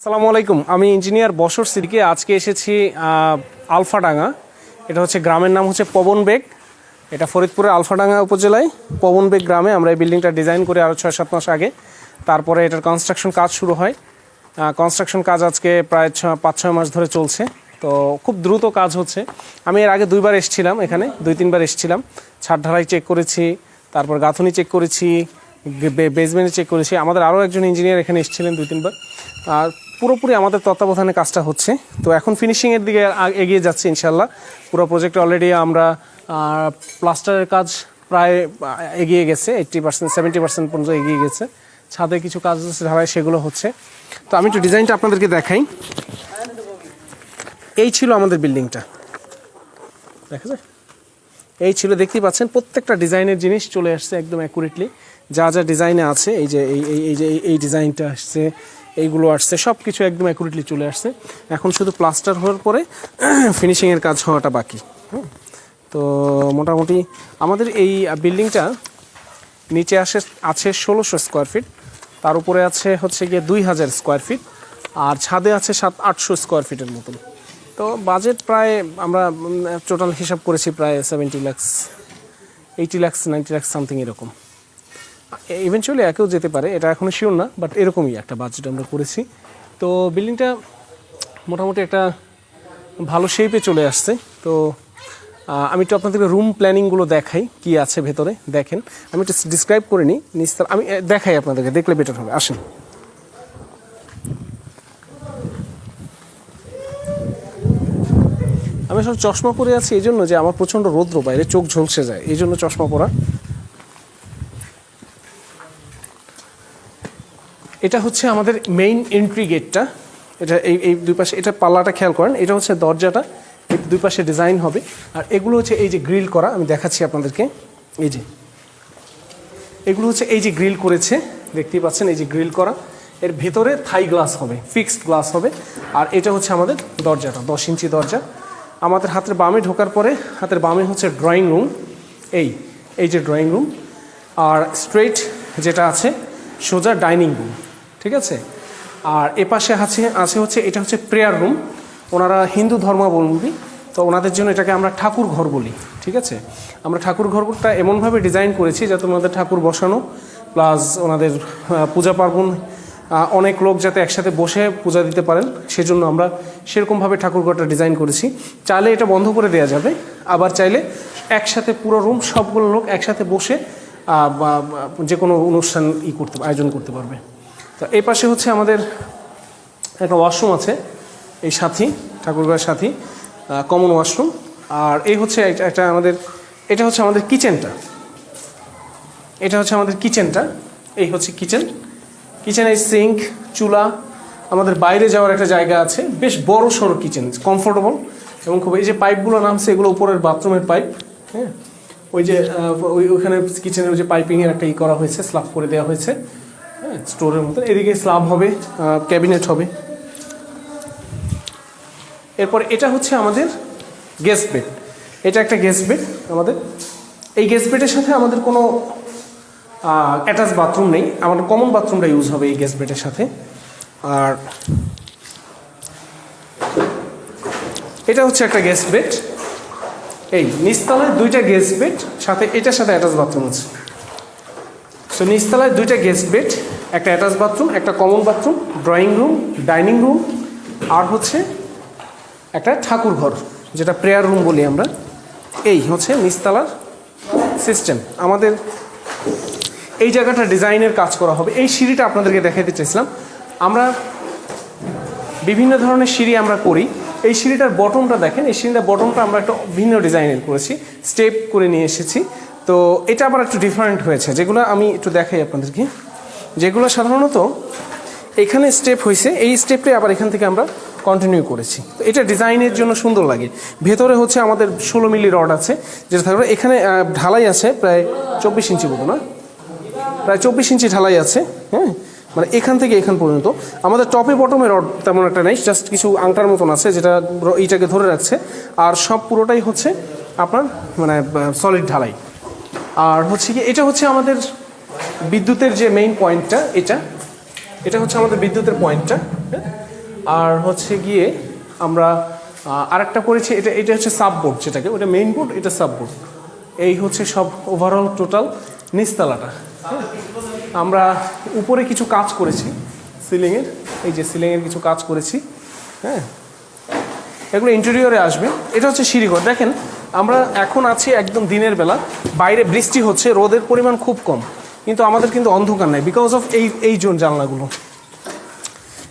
আসসালামু আলাইকুম, আমি ইঞ্জিনিয়ার বশর সিদ্দিকী। আজকে এসেছি আলফাডাঙ্গা। এটা হচ্ছে গ্রামের নাম হচ্ছে পবনবেগ। এটা ফরিদপুরের আলফাডাঙ্গা উপজেলায় পবনবেগ গ্রামে আমরা এই বিল্ডিংটা ডিজাইন করি আরও 6-7 মাস আগে। তারপরে এটার কনস্ট্রাকশন কাজ শুরু হয়। কনস্ট্রাকশন কাজ আজকে প্রায় 5-6 মাস ধরে চলছে, তো খুব দ্রুত কাজ হচ্ছে। আমি এর আগে 2বার এসেছিলাম, এখানে 2-3বার এসেছিলাম। ছাদ ঢালাই চেক করেছি, তারপর গাঁথুনি চেক করেছি, বেসমেন্টে চেক করেছি। আমাদের আরও একজন ইঞ্জিনিয়ার এখানে এসেছিলেন 2-3বার। আর পুরোপুরি আমাদের তত্ত্বাবধানে কাজটা হচ্ছে। তো এখন ফিনিশিংয়ের দিকে এগিয়ে যাচ্ছে ইনশাল্লাহ। পুরো প্রজেক্টে অলরেডি আমরা প্লাস্টারের কাজ প্রায় এগিয়ে গেছে, 80% 70% পর্যন্ত এগিয়ে গেছে। ছাদে কিছু কাজ ঢালাই সেগুলো হচ্ছে। তো আমি একটু ডিজাইনটা আপনাদেরকে দেখাই। এই ছিল আমাদের বিল্ডিংটা, দেখা যায় এই ছিল, দেখতেই পাচ্ছেন প্রত্যেকটা ডিজাইনের জিনিস চলে আসছে একদম অ্যাকুরেটলি। যা যা ডিজাইনে আছে, এই যে এই ডিজাইনটা আসছে, এইগুলো আসছে, সব কিছু একদম অ্যাকুরেটলি চলে আসছে। এখন শুধু প্লাস্টার হওয়ার পরে ফিনিশিংয়ের কাজ হওয়াটা বাকি। তো মোটামুটি আমাদের এই বিল্ডিংটা নিচে আছে 1600 স্কোয়ার ফিট, তার উপরে আছে হচ্ছে গিয়ে 2000 স্কোয়ার ফিট, আর ছাদে আছে 700-800 স্কোয়ার ফিটের মতন। তো বাজেট প্রায় আমরা টোটাল হিসাব করেছি প্রায় 70 লাখ, 80 লাখ, 90 লাখ সামথিং এরকম। ইভেনচুয়ালি একেও যেতে পারে, এটা এখনও শিওর না, বাট এরকমই একটা বাজেট আমরা করেছি। তো বিল্ডিংটা মোটামুটি একটা ভালো শেপে চলে আসছে। তো আমি একটু আপনাদেরকে রুম প্ল্যানিংগুলো দেখাই, কি আছে ভেতরে দেখেন। আমি একটু ডিসক্রাইব করে নিই নিস্তার, আমি দেখাই আপনাদেরকে, দেখলে বেটার হবে। আসেন। আমি আসলে চশমা পরে আছি এই জন্য যে আমার প্রচণ্ড রৌদ্র, বাইরে চোখ ঝলসে যায়, এই জন্য চশমা পরা। এটা হচ্ছে আমাদের মেইন এন্ট্রি গেটটা। এটা এই দুই পাশে, এটা পাল্লাটা খেয়াল করেন, এটা হচ্ছে দরজাটা, এই দুই পাশে ডিজাইন হবে। আর এগুলো হচ্ছে এই যে গ্রিল করা, আমি দেখাচ্ছি আপনাদেরকে। এই যে এগুলো হচ্ছে এই যে গ্রিল করেছে, দেখতেই পাচ্ছেন, এই যে গ্রিল করা। এর ভেতরে থাই গ্লাস হবে, ফিক্সড গ্লাস হবে। আর এটা হচ্ছে আমাদের দরজাটা, 10 ইঞ্চি দরজা। আমাদের হাতের বামে ঢোকার পরে হাতের বামে হচ্ছে ড্রয়িং রুম, এই যে ড্রয়িং রুম। আর স্ট্রেট যেটা আছে সোজা ডাইনিং রুম, ঠিক আছে। আর এপাশে আছে হচ্ছে, এটা হচ্ছে প্রেয়ার রুম। ওনারা হিন্দু ধর্মাবলম্বী, তো ওনাদের জন্য এটাকে আমরা ঠাকুর ঘর বলি, ঠিক আছে। আমরা ঠাকুর ঘরটা এমনভাবে ডিজাইন করেছি যাতে ওনাদের ঠাকুর বসানো প্লাস ওনাদের পূজা পার্বণ, অনেক লোক যাতে একসাথে বসে পূজা দিতে পারেন, সেজন্য আমরা সেরকমভাবে ঠাকুরঘরটা ডিজাইন করেছি। চাইলে এটা বন্ধ করে দেওয়া যাবে, আবার চাইলে একসাথে পুরো রুম সবগুলো লোক একসাথে বসে বা যে কোনো অনুষ্ঠান আয়োজন করতে পারবে। তো এই পাশে হচ্ছে আমাদের একটা ওয়াশরুম আছে, এই সাথী ঠাকুরঘরের সাথী কমন ওয়াশরুম। আর এই হচ্ছে এটা হচ্ছে আমাদের কিচেনটা, এই হচ্ছে কিচেনের সিঙ্ক, চুলা, আমাদের বাইরে যাওয়ার একটা জায়গা আছে, বেশ বড় সড়ো কিচেন, কমফোর্টেবল এবং খুব। এই যে পাইপগুলো নামছে, এগুলো উপরের বাথরুমের পাইপ। হ্যাঁ, ওই যে ওইখানে কিচেনের ওই যে পাইপিংয়ের একটা করা হয়েছে, স্ল্যাব করে দেওয়া হয়েছে, হ্যাঁ, স্টোরের মতো। এদিকে স্ল্যাব হবে, ক্যাবিনেট হবে। এরপর এটা হচ্ছে আমাদের গেস্ট বেড, এটা একটা গেস্ট বেড আমাদের। এই গেস্ট বেডের সাথে আমাদের কোনো অ্যাটাচ বাথরুম নেই, আমাদের কমন বাথরুমটা ইউজ হবে এই গেস্ট বেডের সাথে। আর এটা হচ্ছে একটা গেস্ট বেড। এই নিচতলায় 2টা গেস্ট বেড, সাথে এটার সাথে অ্যাটাচ বাথরুম আছে। সো নিচতলায় 2টা গেস্ট বেড, একটা অ্যাটাচ বাথরুম, একটা common bathroom, drawing room, dining room, আর হচ্ছে একটা ঠাকুর ঘর, যেটা প্রেয়ার রুম বলি আমরা। এই হচ্ছে নিচতলার সিস্টেম। আমাদের এই জায়গাটা ডিজাইনের কাজ করা হবে। এই সিঁড়িটা আপনাদেরকে দেখাতে চাইছিলাম। আমরা বিভিন্ন ধরনের সিঁড়ি আমরা করি। এই সিঁড়িটার বটমটা দেখেন, এই সিঁড়িটার বটমটা আমরা একটা ভিন্ন ডিজাইনের করেছি, স্টেপ করে নিয়ে এসেছি। তো এটা আবার একটু ডিফারেন্ট হয়েছে, যেগুলো আমি একটু দেখাই আপনাদেরকে। যেগুলো সাধারণত এখানে স্টেপ হয়েছে, এই স্টেপটাই আবার এখান থেকে আমরা কন্টিনিউ করেছি। তো এটা ডিজাইনের জন্য সুন্দর লাগে। ভেতরে হচ্ছে আমাদের 16 মিলি রড আছে, যেটা থাকবে এখানে ঢালাই আছে প্রায় 24 ইঞ্চি মতো, না প্রায় 24 ইঞ্চি ঢালাই আছে। হ্যাঁ, মানে এখান থেকে এখান পর্যন্ত। আমাদের টপে বটমে রড তেমন একটা নেই, জাস্ট কিছু আংটার মতন আছে যেটা এইটাকে ধরে রাখছে। আর সব পুরোটাই হচ্ছে আপনার মানে সলিড ঢালাই। আর হচ্ছে কি, এটা হচ্ছে আমাদের বিদ্যুতের যে মেইন পয়েন্টটা, এটা হচ্ছে আমাদের বিদ্যুতের পয়েন্টটা। আর হচ্ছে গিয়ে আমরা আরেকটা করেছি, এটা এটা হচ্ছে সাববোর্ড, যেটাকে ওটা মেইন বোর্ড, এটা সাববোর্ড। এই হচ্ছে সব ওভারঅল টোটাল নিচতলাটা। আমরা উপরে কিছু কাজ করেছি সিলিংয়ের, এই যে সিলিংয়ের কিছু কাজ করেছি। হ্যাঁ, এগুলো ইন্টেরিয়রে আসবে। এটা হচ্ছে সিঁড়িঘর। দেখেন আমরা এখন আছি একদম দিনের বেলা, বাইরে বৃষ্টি হচ্ছে, রোদের পরিমাণ খুব কম, কিন্তু আমাদের কিন্তু অন্ধকার নাই বিকজ অফ এই জানলাগুলো।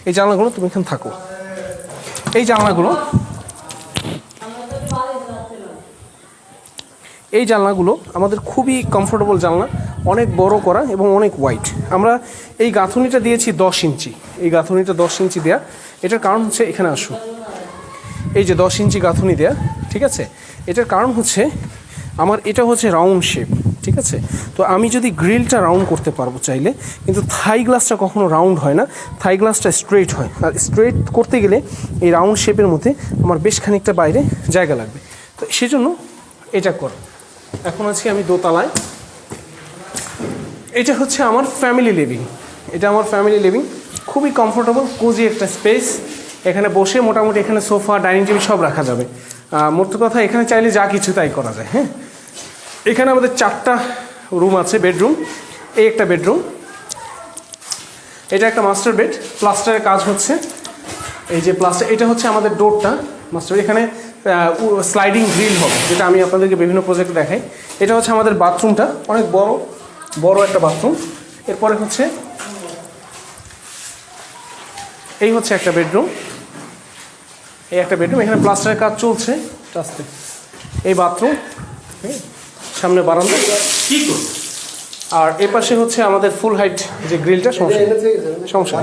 এই জানলাগুলো, তুমি এখানে থাকো, এই জানলাগুলো আমাদের খুবই কমফোর্টেবল জানলা, অনেক বড় করা এবং অনেক ওয়াইড। আমরা এই গাঁথুনিটা দিয়েছি 10 ইঞ্চি, এই গাঁথুনিটা 10 ইঞ্চি দেয়া। এটার কারণ হচ্ছে, এখানে আসো, এই যে 10 ইঞ্চি গাঁথুনি দেয়া, ঠিক আছে। এটার কারণ হচ্ছে আমার এটা হচ্ছে রাউন্ড শেপ, ঠিক আছে। তো আমি যদি গ্রিলটা রাউন্ড করতে পারবো চাইলে, কিন্তু থাই গ্লাসটা কখনো রাউন্ড হয় না, থাই গ্লাসটা স্ট্রেট হয়। আর স্ট্রেট করতে গেলে এই রাউন্ড শেপের মধ্যে আমার বেশ খানিকটা বাইরে জায়গা লাগবে, তো সেজন্য এটা কর। এখন আছি আমি দোতলায়। এটা হচ্ছে আমার ফ্যামিলি লিভিং, এটা আমার ফ্যামিলি লিভিং, খুবই কমফোর্টেবল কোজি একটা স্পেস। এখানে বসে মোটামুটি এখানে সোফা, ডাইনিং টেবিল সব রাখা যাবে। মোট কথা এখানে চাইলে যা কিছু তাই করা যায়। হ্যাঁ, এখানে আমাদের 4টা রুম আছে, বেডরুম। এই একটা বেডরুম, এটা একটা মাস্টার বেড, প্লাস্টারের কাজ হচ্ছে। এই যে প্লাস্টার, এটা হচ্ছে আমাদের ডোরটা মাস্টার। এখানে স্লাইডিং গ্রিল হবে, যেটা আমি আপনাদেরকে বিভিন্ন প্রজেক্টে দেখাই। এটা হচ্ছে আমাদের বাথরুমটা, অনেক বড় একটা বাথরুম। এরপরে হচ্ছে এই হচ্ছে একটা বেডরুম, এই একটা বেডরুম, এখানে প্লাস্টারের কাজ চলছে আস্তে। এই বাথরুম, সামনে বারান্দা, আর এ পাশে হচ্ছে আমাদের ফুল হাইট যে গ্রিলটা, সমস্যা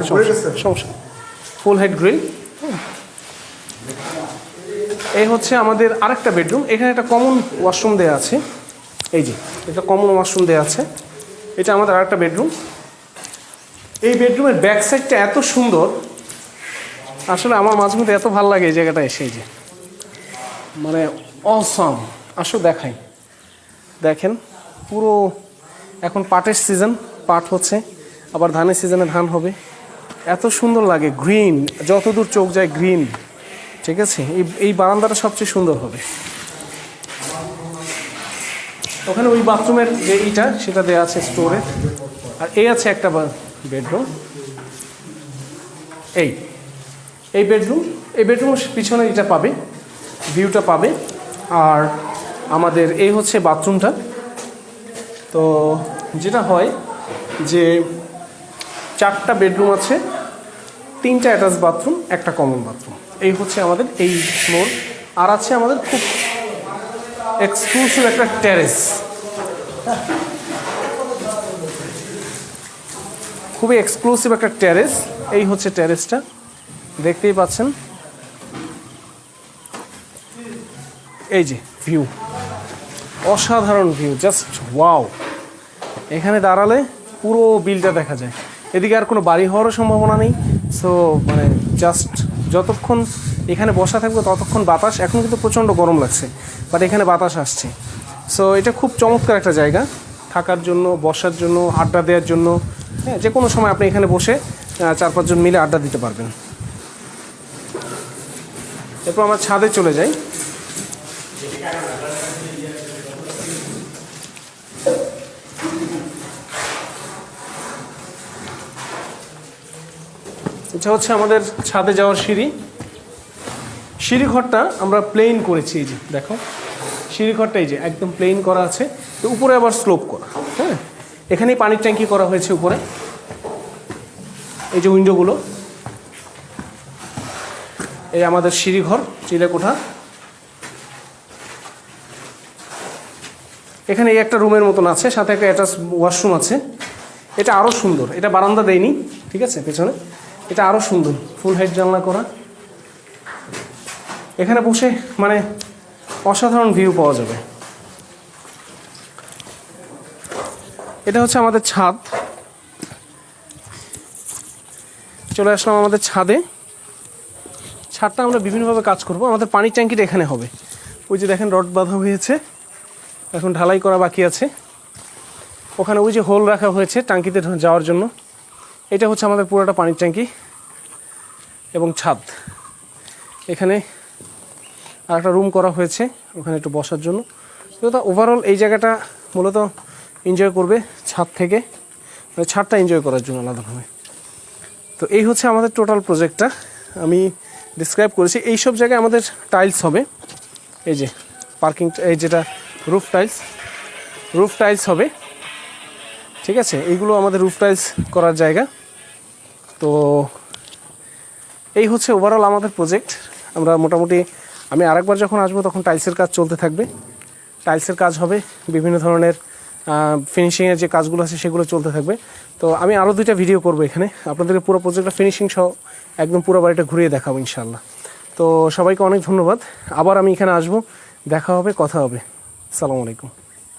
ফুল হাইট গ্রিল। এই হচ্ছে আমাদের আরেকটা বেডরুম। এখানে একটা কমন ওয়াশরুম দেওয়া আছে, এই যে এটা কমন ওয়াশরুম দেওয়া আছে। এটা আমাদের আরেকটা বেডরুম। এই বেডরুমের ব্যাক সাইডটা এত সুন্দর, আসলে আমার মাঝে মধ্যে এত ভালো লাগে এই জায়গাটা এসে, যে মানে অসাম। আসো দেখাই, দেখেন পুরো এখন পাটের সিজন, পাট হচ্ছে, আবার ধানের সিজনে ধান হবে। এত সুন্দর লাগে, গ্রিন, যতদূর চোখ যায় গ্রিন, ঠিক আছে। এই বারান্দাটা সবচেয়ে সুন্দর হবে। ওখানে ওই বাথরুমের যে ইটা, সেটা দেওয়া আছে স্টোরে। আর এই আছে একটা বেডরুম, এই বেডরুমের পিছনে এটা পাবে, ভিউটা পাবে। আর আমাদের এই হচ্ছে বাথরুমটা। তো যেটা হয় যে 4টা বেডরুম আছে, 3টা অ্যাটাচ বাথরুম, একটা কমন বাথরুম। এই হচ্ছে আমাদের এই ফ্লোর। আর আছে আমাদের খুব এক্সক্লুসিভ একটা টেরেস, খুবই এক্সক্লুসিভ একটা টেরেস। এই হচ্ছে টেরেসটা, দেখতেই পাচ্ছেন। এই যে ভিউ, অসাধারণ ভিউ, জাস্ট ওয়াও। এখানে দাঁড়ালে পুরো বিলটা দেখা যায়। এদিকে আর কোনো বাড়ি হওয়ারও সম্ভাবনা নেই। সো মানে জাস্ট যতক্ষণ এখানে বসা থাকবে ততক্ষণ বাতাস, এখন কিন্তু প্রচণ্ড গরম লাগছে, বাট এখানে বাতাস আসছে। সো এটা খুব চমৎকার একটা জায়গা থাকার জন্য, বসার জন্য, আড্ডা দেওয়ার জন্য। হ্যাঁ, যে কোনো সময় আপনি এখানে বসে 4-5 জন মিলে আড্ডা দিতে পারবেন। এরপর আমরা ছাদে চলে যাই। এটা হচ্ছে আমাদের ছাদে যাওয়ার সিঁড়িঘরটা আমরা প্লেন করেছি। এই যে দেখো, সিঁড়িঘরটা এই যে একদম প্লেন করা আছে, তো উপরে আবার স্লোপ করা। হ্যাঁ, এখানেই পানির ট্যাঙ্কি করা হয়েছে উপরে। এই যে উইন্ডোগুলো, এই আমাদের সিঁড়িঘর, চিলেকোঠা। এখানে এই একটা রুমের মতন আছে, সাথে একটা অ্যাটাচ ওয়াশরুম আছে। এটা আরও সুন্দর, এটা বারান্দা দেয়নি, ঠিক আছে, পেছনে। এটা আরও সুন্দর, ফুল হাইট জানলা করা। এখানে বসে মানে অসাধারণ ভিউ পাওয়া যাবে। এটা হচ্ছে আমাদের ছাদ। চলে আসলাম আমাদের ছাদে। ছাদটা আমরা বিভিন্নভাবে কাজ করব। আমাদের পানির ট্যাঙ্কিটা এখানে হবে। ওই যে দেখেন রড বাঁধা হয়েছে, এখন ঢালাই করা বাকি আছে। ওখানে ওই যে হোল রাখা হয়েছে ট্যাঙ্কিতে যাওয়ার জন্য। এটা হচ্ছে আমাদের পুরোটা পানির ট্যাঙ্কি। এবং ছাদ। এখানে আর একটা রুম করা হয়েছে ওখানে একটু বসার জন্য। তো ওভারঅল এই জায়গাটা মূলত এনজয় করবে ছাদ থেকে, মানে ছাদটা এনজয় করার জন্য আলাদাভাবে। তো এই হচ্ছে আমাদের টোটাল প্রজেক্টটা আমি ডিসক্রাইব করেছি। এইসব জায়গায় আমাদের টাইলস হবে, এই যে পার্কিং, এই যেটা রুফ টাইলস হবে, ঠিক আছে। এইগুলো আমাদের রুফ টাইলস করার জায়গা। তো এই হচ্ছে ওভারঅল আমাদের প্রজেক্ট। আমরা মোটামুটি আমি আরেকবার যখন আসবো তখন টাইলসের কাজ চলতে থাকবে, টাইলসের কাজ হবে, বিভিন্ন ধরনের ফিনিশিংয়ের যে কাজগুলো আছে সেগুলো চলতে থাকবে। তো আমি আরও 2টা ভিডিও করবো এখানে আপনাদেরকে পুরো প্রজেক্টটা ফিনিশিং সহ একদম পুরো বাড়িটা ঘুরিয়ে দেখাবো ইনশাআল্লাহ। তো সবাইকে অনেক ধন্যবাদ। আবার আমি এখানে আসবো, দেখা হবে, কথা হবে। আসসালামু আলাইকুম।